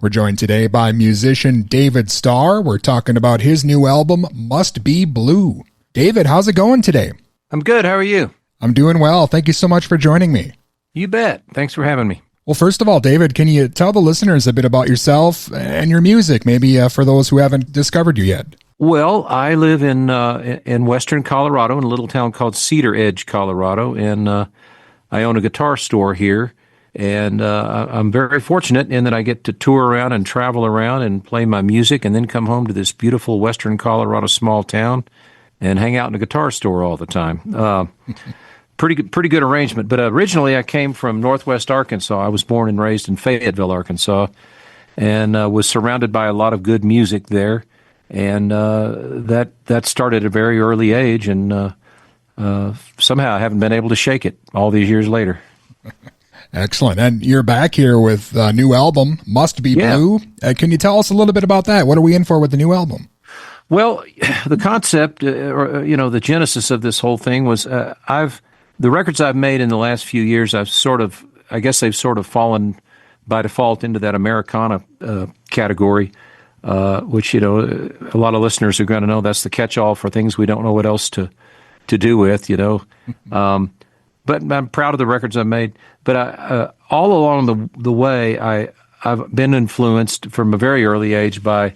We're joined today by musician David Starr. We're talking about his new album, Must Be Blue. David, how's it going today? I'm good. How are you? I'm doing well. Thank you so much for joining me. You bet. Thanks for having me. Well, first of all, David, can you tell the listeners a bit about yourself and your music, maybe for those who haven't discovered you yet? Well, I live in western Colorado, in a little town called Cedar Edge, Colorado, and I own a guitar store here. And I'm very fortunate in that I get to tour around and travel around and play my music and then come home to this beautiful western Colorado small town and hang out in a guitar store all the time. Pretty good arrangement. But originally I came from northwest Arkansas. I was born and raised in Fayetteville, Arkansas, and was surrounded by a lot of good music there. And that started at a very early age, and somehow I haven't been able to shake it all these years later. Excellent. And you're back here with a new album, Must Be Blue. Can you tell us a little bit about that? What are we in for with the new album? Well, the concept, the genesis of this whole thing was the records I've made in the last few years, they've sort of fallen by default into that Americana category, which, a lot of listeners are going to know that's the catch-all for things we don't know what else to do with, But I'm proud of the records I've made. But all along the way, I've been influenced from a very early age by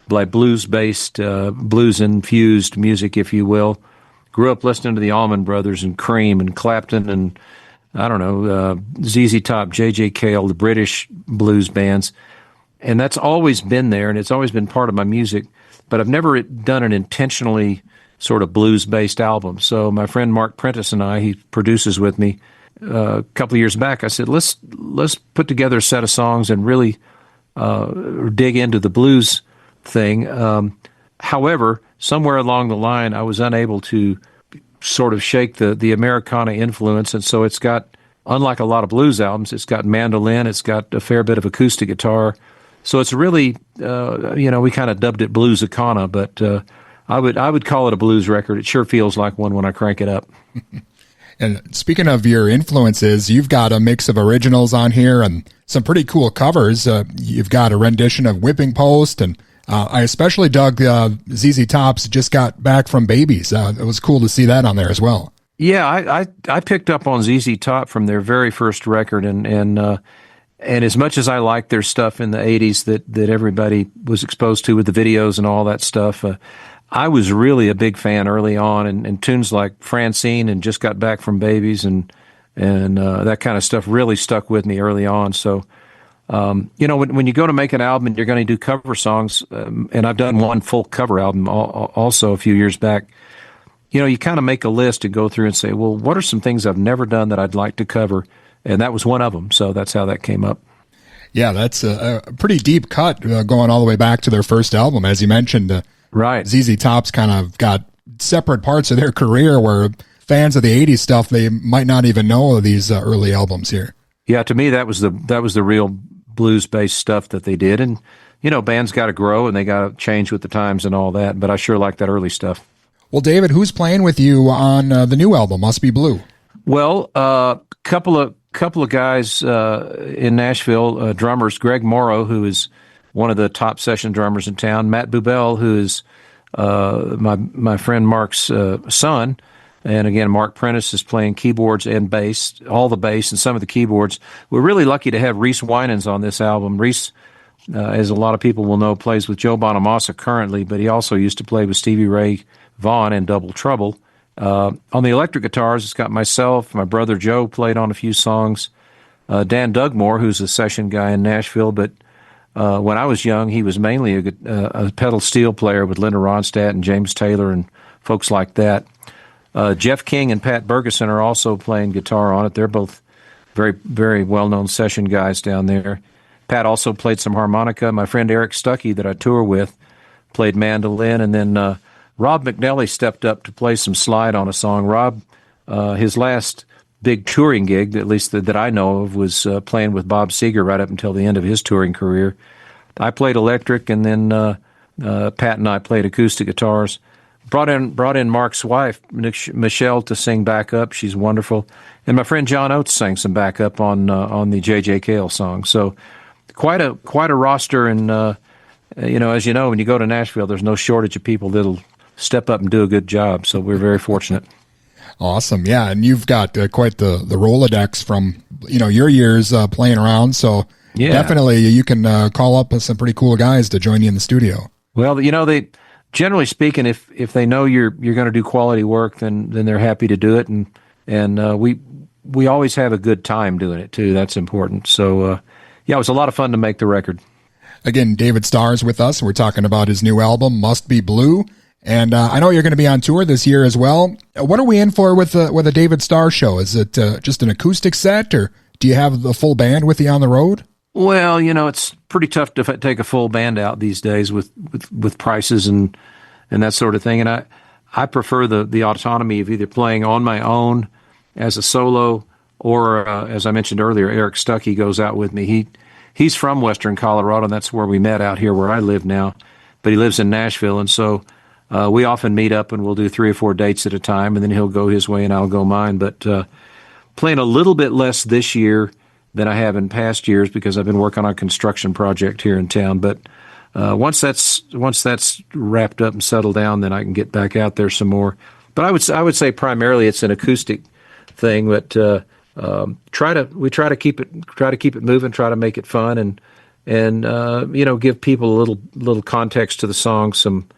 blues-based, blues-infused music, if you will. Grew up listening to the Allman Brothers and Cream and Clapton and, ZZ Top, J.J. Cale, the British blues bands. And that's always been there, and it's always been part of my music. But I've never done an intentionally sort of blues-based album. So my friend Mark Prentice and he produces with me, a couple of years back, I said, let's put together a set of songs and really dig into the blues thing. However, somewhere along the line, I was unable to sort of shake the Americana influence, and so it's got, unlike a lot of blues albums, it's got mandolin, it's got a fair bit of acoustic guitar. So it's really, we kind of dubbed it Bluesicana, but I would call it a blues record. It sure feels like one when I crank it up. And speaking of your influences, you've got a mix of originals on here and some pretty cool covers. You've got a rendition of Whipping Post, and I especially dug ZZ Top's Just Got Back from Babies. It was cool to see that on there as well. Yeah, I picked up on ZZ Top from their very first record, and as much as I liked their stuff in the 80s that everybody was exposed to with the videos and all that stuff, I was really a big fan early on, and tunes like Francine and Just Got Back from Babies and that kind of stuff really stuck with me early on. So, when you go to make an album and you're going to do cover songs, and I've done one full cover album also a few years back, you kind of make a list and go through and say, well, what are some things I've never done that I'd like to cover? And that was one of them. So that's how that came up. Yeah, that's a pretty deep cut going all the way back to their first album, as you mentioned. Right. ZZ Top's kind of got separate parts of their career where fans of the 80s stuff, they might not even know of these early albums here. Yeah, to me, that was the real blues-based stuff that they did. And, bands got to grow and they got to change with the times and all that. But I sure like that early stuff. Well, David, who's playing with you on the new album, Must Be Blue? Well, couple of guys in Nashville, drummers, Greg Morrow, who is one of the top session drummers in town, Matt Bubell, who is my friend Mark's son, and again, Mark Prentice is playing keyboards and bass, all the bass and some of the keyboards. We're really lucky to have Reese Winans on this album. Reese, as a lot of people will know, plays with Joe Bonamassa currently, but he also used to play with Stevie Ray Vaughan in Double Trouble. On the electric guitars, it's got myself, my brother Joe played on a few songs, Dan Dugmore, who's a session guy in Nashville, but when I was young, he was mainly a pedal steel player with Linda Ronstadt and James Taylor and folks like that. Jeff King and Pat Bergeson are also playing guitar on it. They're both very, very well-known session guys down there. Pat also played some harmonica. My friend Eric Stuckey that I tour with played mandolin, and then Rob McNally stepped up to play some slide on a song. Rob, his last big touring gig, at least that I know of, was playing with Bob Seger right up until the end of his touring career. I played electric, and then Pat and I played acoustic guitars. Brought in Mark's wife, Michelle, to sing backup. She's wonderful. And my friend John Oates sang some backup on the J.J. Cale song. So quite a roster, and as you know, when you go to Nashville, there's no shortage of people that'll step up and do a good job. So we're very fortunate. Awesome. Yeah. And you've got quite the Rolodex from, your years playing around. So Yeah. definitely you can call up some pretty cool guys to join you in the studio. Well, they generally speaking, if they know you're going to do quality work, then they're happy to do it. And we always have a good time doing it too. That's important. So, it was a lot of fun to make the record. Again, David Starr's with us. We're talking about his new album, Must Be Blue. And I know you're going to be on tour this year as well. What are we in for with a David Starr show? Is it just an acoustic set, or do you have the full band with you on the road? Well, it's pretty tough to take a full band out these days with prices and that sort of thing. And I prefer the autonomy of either playing on my own as a solo, or as I mentioned earlier, Eric Stuckey goes out with me. He's from Western Colorado, and that's where we met out here where I live now. But he lives in Nashville, and so we often meet up and we'll do 3 or 4 dates at a time, and then he'll go his way and I'll go mine. But playing a little bit less this year than I have in past years because I've been working on a construction project here in town. But once that's wrapped up and settled down, then I can get back out there some more. But I would say primarily it's an acoustic thing. But we try to keep it moving, try to make it fun, and give people a little context to the song, some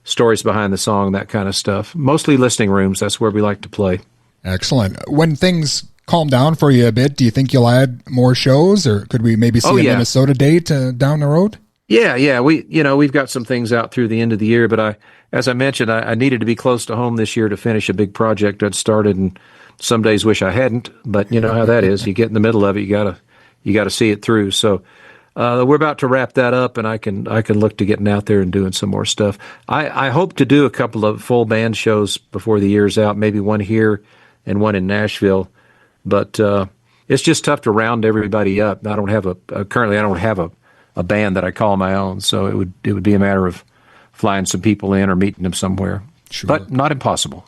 stories behind the song, that kind of stuff. Mostly listening rooms. That's where we like to play. Excellent. When things calm down for you a bit, do you think you'll add more shows, or could we maybe see a Minnesota date down the road? Yeah. We've got some things out through the end of the year, but as I mentioned, I needed to be close to home this year to finish a big project I'd started, and some days wish I hadn't, but you know how that is. You get in the middle of it, you gotta see it through. So we're about to wrap that up, and I can look to getting out there and doing some more stuff. I hope to do a couple of full band shows before the year's out, maybe one here and one in Nashville. But it's just tough to round everybody up. I don't have currently I don't have a band that I call my own, so it would be a matter of flying some people in or meeting them somewhere. Sure. But not impossible.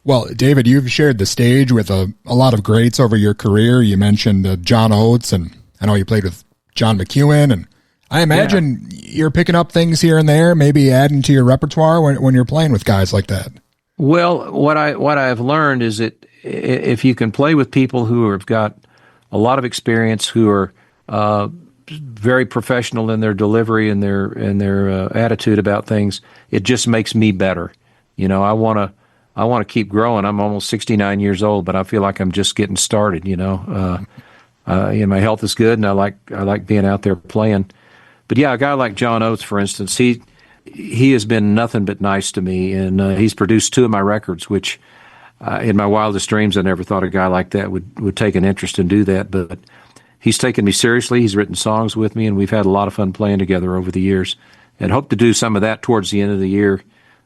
Well, David, you've shared the stage with a lot of greats over your career. You mentioned John Oates, and I know you played with John McEuen, and I imagine you're picking up things here and there, maybe adding to your repertoire when you're playing with guys like that. Well, what I've learned is that if you can play with people who have got a lot of experience, who are very professional in their delivery and their attitude about things, it just makes me better. I want to keep growing. I'm almost 69 years old, but I feel like I'm just getting started. My health is good, and I like being out there playing. But yeah, a guy like John Oates, for instance, he has been nothing but nice to me, and he's produced 2 of my records, which in my wildest dreams I never thought a guy like that would take an interest and do that. But he's taken me seriously. He's written songs with me, and we've had a lot of fun playing together over the years, and hope to do some of that towards the end of the year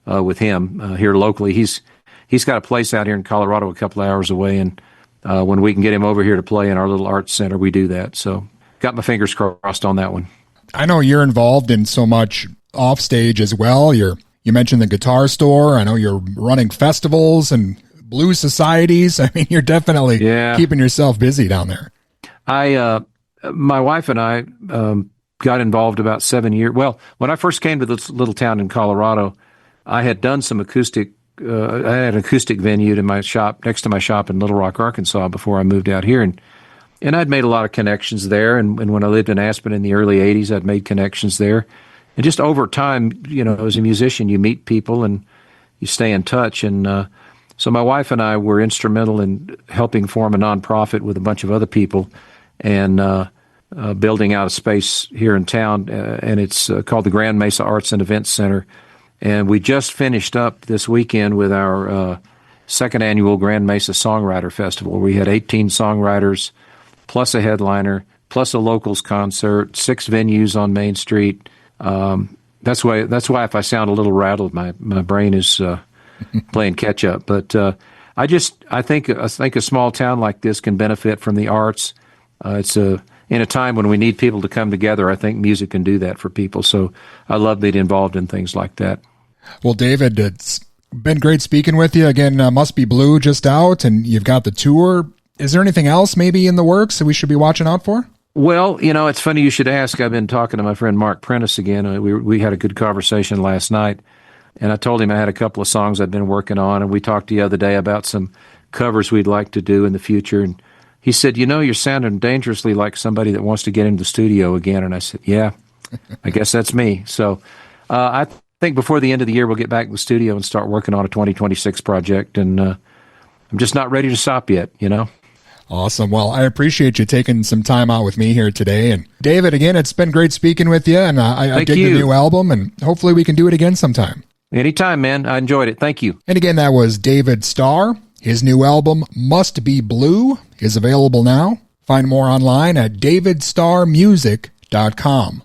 with him here locally. He's got a place out here in Colorado a couple of hours away, and when we can get him over here to play in our little arts center, we do that. So got my fingers crossed on that one. I know you're involved in so much off stage as well. You mentioned the guitar store. I know you're running festivals and blues societies. I mean, you're definitely keeping yourself busy down there. My wife and I got involved about 7 years. Well, when I first came to this little town in Colorado, I had done some acoustic. I had an acoustic venue in my shop, next to my shop in Little Rock, Arkansas, before I moved out here, and I'd made a lot of connections there. And when I lived in Aspen in the early '80s, I'd made connections there. And just over time, as a musician, you meet people and you stay in touch. And so my wife and I were instrumental in helping form a nonprofit with a bunch of other people, and building out a space here in town, and it's called the Grand Mesa Arts and Events Center. And we just finished up this weekend with our second annual Grand Mesa Songwriter Festival. We had 18 songwriters, plus a headliner, plus a locals concert, 6 venues on Main Street. That's why if I sound a little rattled, my brain is playing catch up. But I think a small town like this can benefit from the arts. It's in a time when we need people to come together. I think music can do that for people. So I love being involved in things like that. Well, David, it's been great speaking with you. Again, Must Be Blue just out, and you've got the tour. Is there anything else maybe in the works that we should be watching out for? Well, it's funny you should ask. I've been talking to my friend Mark Prentice again. We had a good conversation last night, and I told him I had a couple of songs I've been working on, and we talked the other day about some covers we'd like to do in the future. And he said, you're sounding dangerously like somebody that wants to get into the studio again. And I said, yeah, I guess that's me. So I think before the end of the year, we'll get back in the studio and start working on a 2026 project. And I'm just not ready to stop yet, Awesome. Well, I appreciate you taking some time out with me here today. And David, again, it's been great speaking with you. And I dig the new album, and hopefully we can do it again sometime. Anytime, man. I enjoyed it. Thank you. And again, that was David Starr. His new album, Must Be Blue, is available now. Find more online at davidstarmusic.com.